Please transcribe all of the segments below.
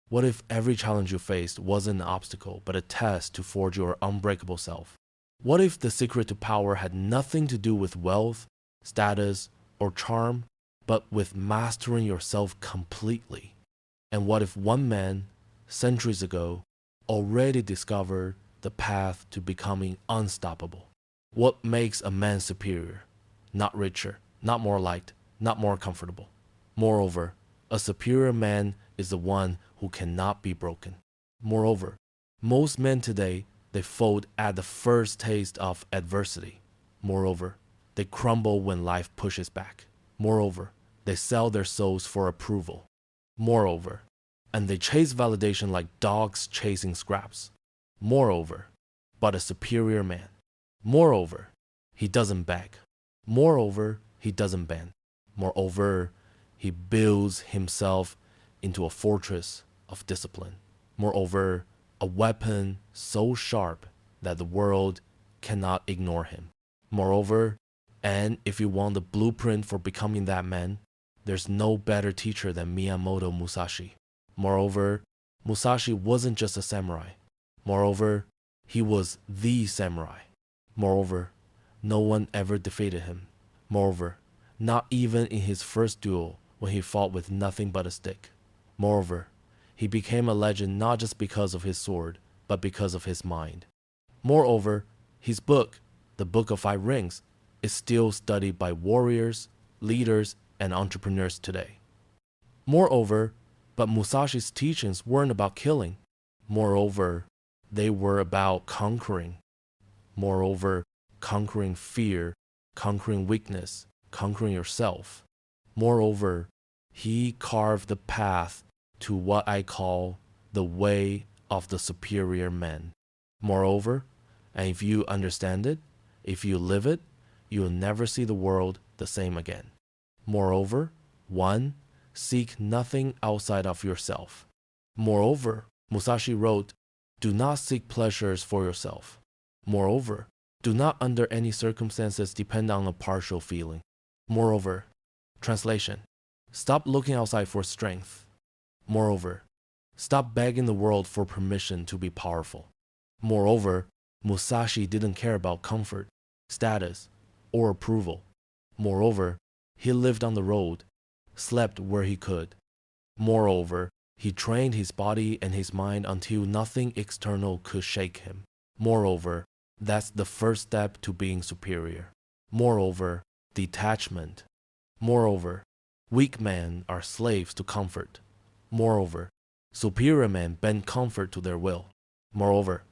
What if every challenge you faced wasn't an obstacle, but a test to forge your unbreakable self? What if the secret to power had nothing to do with wealth, status, or charm, but with mastering yourself completely? And what if one man, centuries ago, already discovered the path to becoming unstoppable? What makes a man superior? Not richer, not more liked, not more comfortable. Moreover, a superior man is the one who cannot be broken. Moreover, most men today, they fold at the first taste of adversity. Moreover, they crumble when life pushes back. Moreover, they sell their souls for approval. Moreover, and they chase validation like dogs chasing scraps. Moreover, but a superior man. Moreover, he doesn't beg. Moreover, he doesn't bend. Moreover, he builds himself into a fortress of discipline. Moreover, a weapon so sharp that the world cannot ignore him. Moreover, and if you want the blueprint for becoming that man, there's no better teacher than Miyamoto Musashi. Moreover, Musashi wasn't just a samurai. Moreover, he was the samurai. Moreover, no one ever defeated him. Moreover, not even in his first duel when he fought with nothing but a stick. Moreover, he became a legend not just because of his sword, but because of his mind. Moreover, his book, The Book of Five Rings, is still studied by warriors, leaders, and entrepreneurs today. Moreover, but Musashi's teachings weren't about killing. Moreover, they were about conquering. Moreover, conquering fear, conquering weakness, conquering yourself. Moreover, he carved the path to what I call the way of the superior man. Moreover, and if you understand it, if you live it, you will never see the world the same again. Moreover, 1. Seek nothing outside of yourself. Moreover, Musashi wrote, do not seek pleasures for yourself. Moreover, do not under any circumstances depend on a partial feeling. Moreover, translation, stop looking outside for strength. Moreover, stop begging the world for permission to be powerful. Moreover, Musashi didn't care about comfort, status, or approval. Moreover, he lived on the road, slept where he could. Moreover, he trained his body and his mind until nothing external could shake him. Moreover, that's the first step to being superior. Moreover, detachment. Moreover, weak men are slaves to comfort. Moreover, superior men bend comfort to their will. Moreover,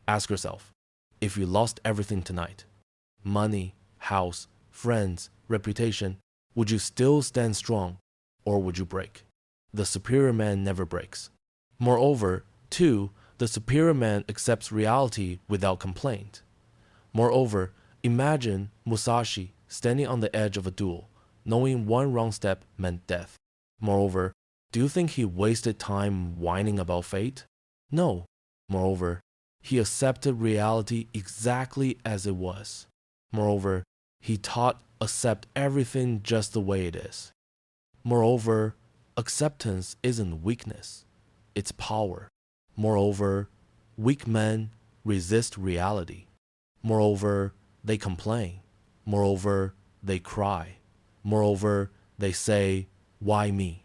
ask yourself, if you lost everything tonight, money, house, friends, reputation, would you still stand strong, or would you break? The superior man never breaks. Moreover, 2, the superior man accepts reality without complaint. Moreover, imagine Musashi standing on the edge of a duel, knowing one wrong step meant death. Moreover, do you think he wasted time whining about fate? No. Moreover, he accepted reality exactly as it was. Moreover, he taught accept everything just the way it is. Moreover, acceptance isn't weakness, it's power. Moreover, weak men resist reality. Moreover, they complain. Moreover, they cry. Moreover, they say, why me?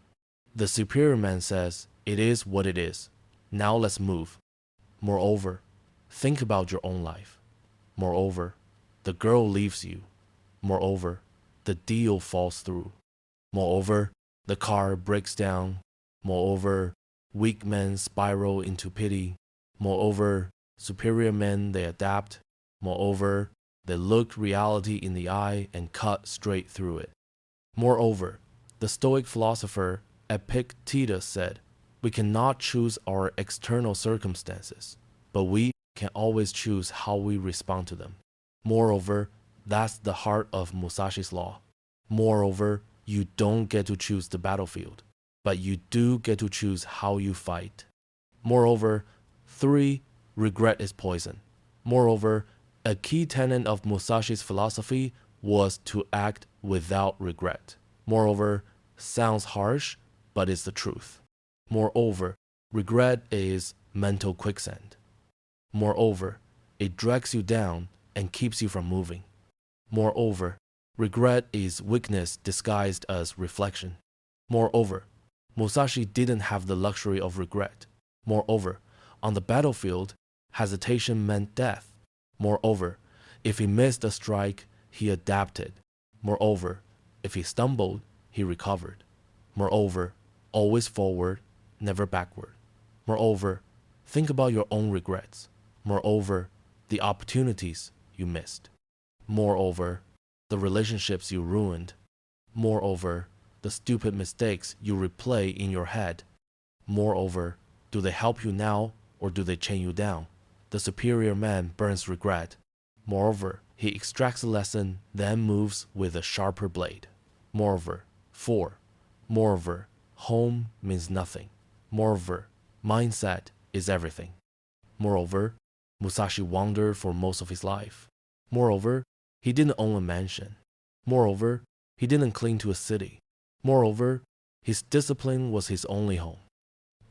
The superior man says, it is what it is. Now let's move. Moreover, think about your own life. Moreover, the girl leaves you. Moreover, the deal falls through. Moreover, the car breaks down. Moreover, weak men spiral into pity. Moreover, superior men, they adapt. Moreover, they look reality in the eye and cut straight through it. Moreover, the Stoic philosopher Epictetus said, we cannot choose our external circumstances, but we can always choose how we respond to them. Moreover, that's the heart of Musashi's law. Moreover, you don't get to choose the battlefield, but you do get to choose how you fight. Moreover, 3, regret is poison. Moreover, a key tenet of Musashi's philosophy was to act without regret. Moreover, sounds harsh, but it's the truth. Moreover, regret is mental quicksand. Moreover, it drags you down and keeps you from moving. Moreover, regret is weakness disguised as reflection. Moreover, Musashi didn't have the luxury of regret. Moreover, on the battlefield, hesitation meant death. Moreover, if he missed a strike, he adapted. Moreover, if he stumbled, he recovered. Moreover, always forward, never backward. Moreover, think about your own regrets. Moreover, the opportunities you missed. Moreover, the relationships you ruined. Moreover, the stupid mistakes you replay in your head. Moreover, do they help you now or do they chain you down? The superior man burns regret. Moreover, he extracts a lesson, then moves with a sharper blade. Moreover, 4. Moreover, home means nothing. Moreover, mindset is everything. Moreover, Musashi wandered for most of his life. Moreover, he didn't own a mansion. Moreover, he didn't cling to a city. Moreover, his discipline was his only home.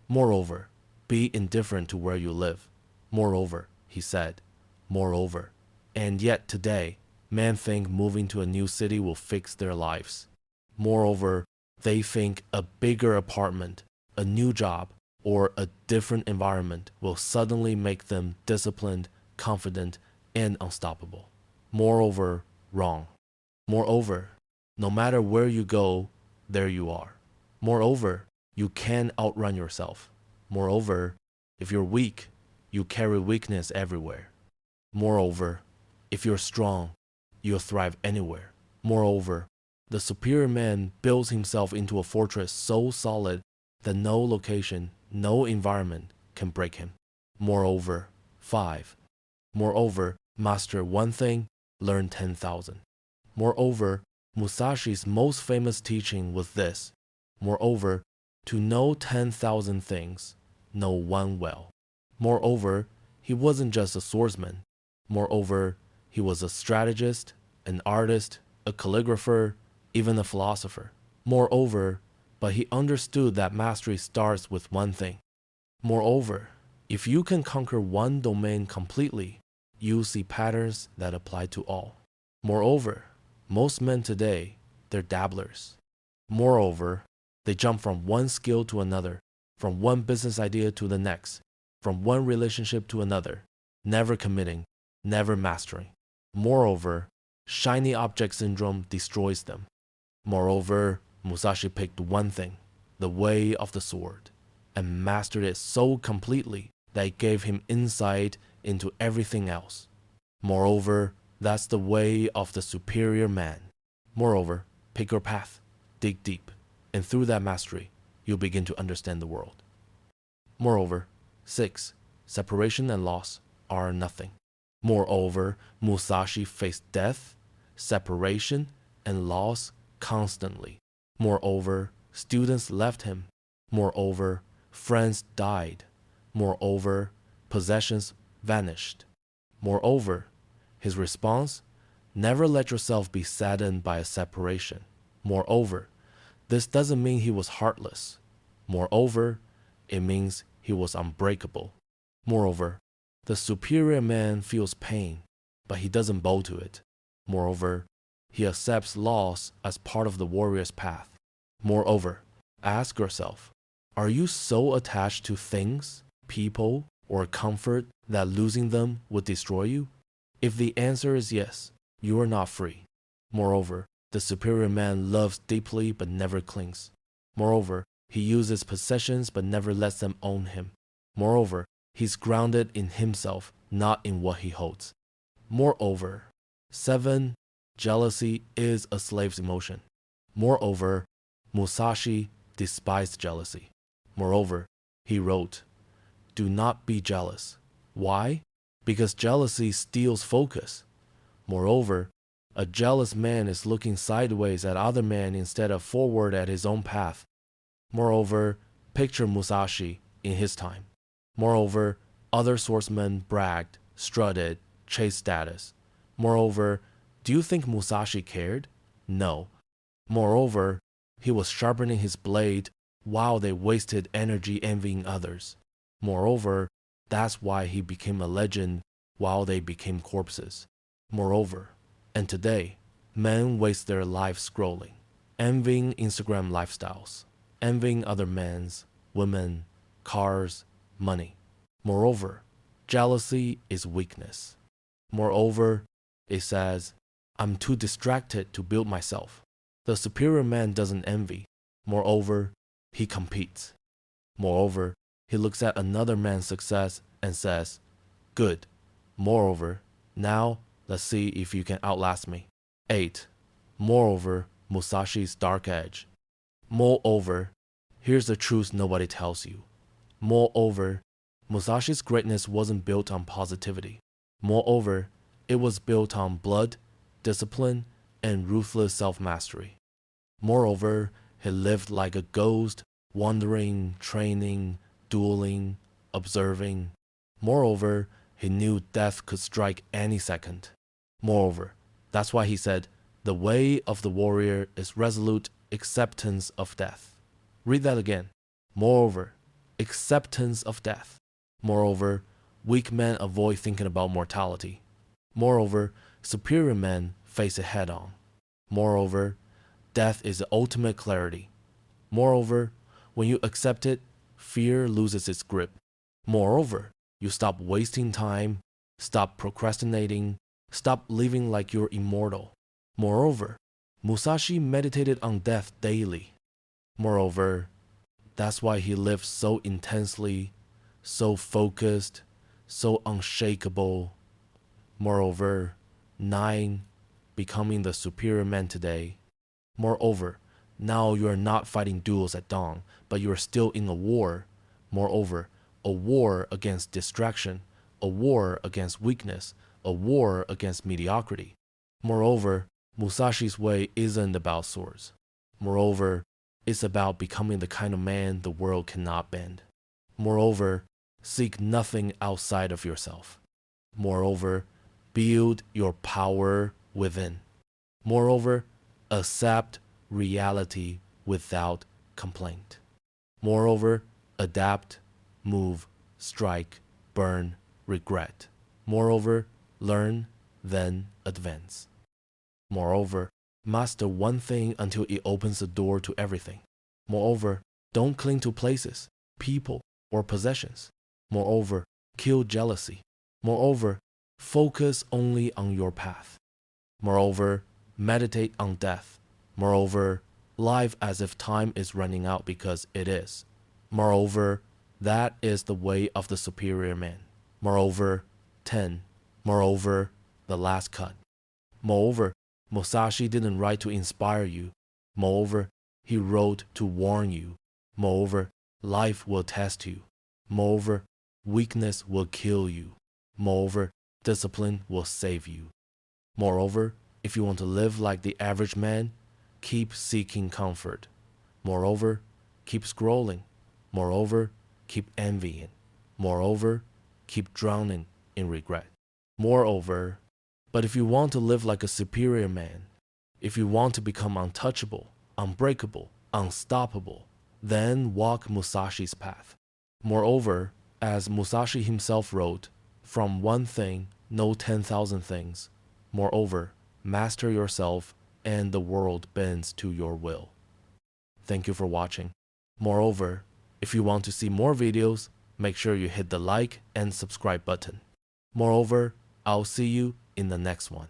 Moreover, be indifferent to where you live. Moreover, he said, moreover. And yet today, men think moving to a new city will fix their lives. Moreover, they think a bigger apartment, a new job, or a different environment will suddenly make them disciplined, confident, and unstoppable. Moreover, wrong. Moreover, no matter where you go, there you are. Moreover, you can outrun yourself. Moreover, if you're weak, you carry weakness everywhere. Moreover, if you're strong, you'll thrive anywhere. Moreover, the superior man builds himself into a fortress so solid that no location, no environment can break him. Moreover, 5. Moreover, master one thing, learn 10,000. Moreover, Musashi's most famous teaching was this. Moreover, to know 10,000 things, know one well. Moreover, he wasn't just a swordsman. Moreover, he was a strategist, an artist, a calligrapher, even a philosopher. Moreover, but he understood that mastery starts with one thing. Moreover, if you can conquer one domain completely, you'll see patterns that apply to all. Moreover, most men today, they're dabblers. Moreover, they jump from one skill to another, from one business idea to the next, from one relationship to another, never committing, never mastering. Moreover, shiny object syndrome destroys them. Moreover, Musashi picked one thing, the way of the sword, and mastered it so completely that it gave him insight into everything else. Moreover, that's the way of the superior man. Moreover, pick your path, dig deep, and through that mastery, you'll begin to understand the world. Moreover, 6. Separation and loss are nothing. Moreover, Musashi faced death, separation, and loss constantly. Moreover, students left him. Moreover, friends died. Moreover, possessions vanished. Moreover, his response, never let yourself be saddened by a separation. Moreover, this doesn't mean he was heartless. Moreover, it means he was unbreakable. Moreover, the superior man feels pain, but he doesn't bow to it. Moreover, he accepts loss as part of the warrior's path. Moreover, ask yourself, are you so attached to things, people, or comfort that losing them would destroy you? If the answer is yes, you are not free. Moreover, the superior man loves deeply but never clings. Moreover, he uses possessions but never lets them own him. Moreover, he's grounded in himself, not in what he holds. Moreover, 7. Jealousy is a slave's emotion. Moreover, Musashi despised jealousy. Moreover, he wrote, do not be jealous. Why? Because jealousy steals focus. Moreover, a jealous man is looking sideways at other men instead of forward at his own path. Moreover, picture Musashi in his time. Moreover, other swordsmen bragged, strutted, chased status. Moreover, do you think Musashi cared? No. Moreover, he was sharpening his blade, while they wasted energy envying others. Moreover, that's why he became a legend while they became corpses. Moreover, and today, men waste their lives scrolling, envying Instagram lifestyles, envying other men's, women, cars, money. Moreover, jealousy is weakness. Moreover, it says, I'm too distracted to build myself. The superior man doesn't envy. Moreover, he competes. Moreover, he looks at another man's success and says, good. Moreover, now let's see if you can outlast me. 8. Moreover, Musashi's dark edge. Moreover, here's the truth nobody tells you. Moreover, Musashi's greatness wasn't built on positivity. Moreover, it was built on blood, discipline, and ruthless self-mastery. Moreover, he lived like a ghost, wandering, training, dueling, observing. Moreover, he knew death could strike any second. Moreover, that's why he said, the way of the warrior is resolute acceptance of death. Read that again. Moreover, acceptance of death. Moreover, weak men avoid thinking about mortality. Moreover, superior men face it head on. Moreover, death is the ultimate clarity. Moreover, when you accept it, fear loses its grip. Moreover, you stop wasting time, stop procrastinating, stop living like you're immortal. Moreover, Musashi meditated on death daily. Moreover, that's why he lived so intensely, so focused, so unshakable. Moreover, 9. Becoming the superior man today. Moreover, now you are not fighting duels at dawn, but you are still in a war. Moreover, a war against distraction, a war against weakness, a war against mediocrity. Moreover, Musashi's way isn't about swords. Moreover, it's about becoming the kind of man the world cannot bend. Moreover, seek nothing outside of yourself. Moreover, build your power within. Moreover, accept reality without complaint. Moreover, adapt, move, strike, burn, regret. Moreover, learn, then advance. Moreover, master one thing until it opens the door to everything. Moreover, don't cling to places, people, or possessions. Moreover, kill jealousy. Moreover, focus only on your path. Moreover, meditate on death. Moreover, live as if time is running out because it is. Moreover, that is the way of the superior man. Moreover, 10. Moreover, the last cut. Moreover, Musashi didn't write to inspire you. Moreover, he wrote to warn you. Moreover, life will test you. Moreover, weakness will kill you. Moreover, discipline will save you. Moreover, if you want to live like the average man, keep seeking comfort. Moreover, keep scrolling. Moreover, keep envying. Moreover, keep drowning in regret. Moreover, but if you want to live like a superior man, if you want to become untouchable, unbreakable, unstoppable, then walk Musashi's path. Moreover, as Musashi himself wrote, from one thing, know 10,000 things. Moreover, master yourself and the world bends to your will. Thank you for watching. Moreover, if you want to see more videos, make sure you hit the like and subscribe button. Moreover, I'll see you in the next one.